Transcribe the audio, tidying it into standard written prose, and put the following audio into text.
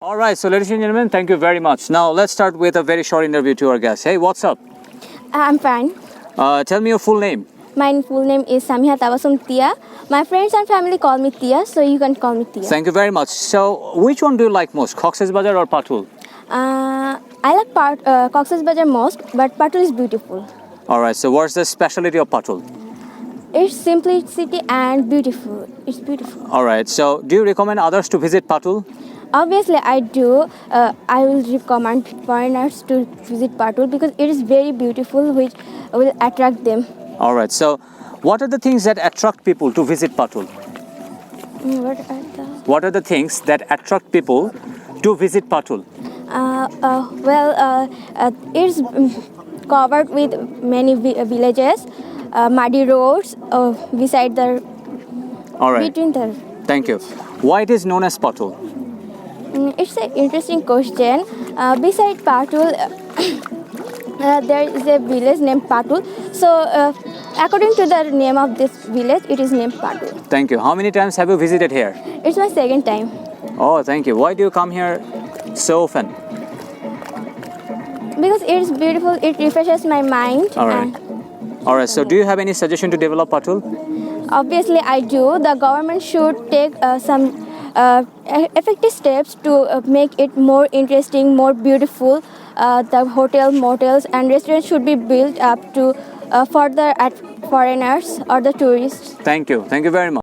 All right, so ladies and gentlemen, thank you very much. Now let's start with a very short interview to our guest. Hey, what's up? I'm fine. Tell me your full name. My full name is Samiha Tabasum Tia. My friends and family call me Tia, so you can call me Tia. Thank you very much. So, which one do you like most, Cox's Bazar or Patul? I like Cox's Bazar most, but Patul is beautiful. All right, so what's the specialty of Patul? It's simplicity and beautiful. It's beautiful. All right, so do you recommend others to visit Patul? Obviously, I do. I will recommend foreigners to visit Patul because it is very beautiful, which will attract them. All right, so what are the things that attract people to visit Patul? What are the things that attract people to visit Patul? It's covered with many villages, muddy roads beside the. All right. Between the. Thank you. Why it is known as Patul? It's an interesting question. Beside Patul, there is a village named Patul. So, according to the name of this village, it is named Patul. Thank you. How many times have you visited here? It's my second time. Oh, thank you. Why do you come here so often? Because it's beautiful, it refreshes my mind. All right. All right. So, do you have any suggestion to develop Patul? Obviously, I do. The government should take some effective steps to make it more interesting, more beautiful. The hotel, motels, and restaurants should be built up to further at foreigners or the tourists. Thank you. Thank you very much.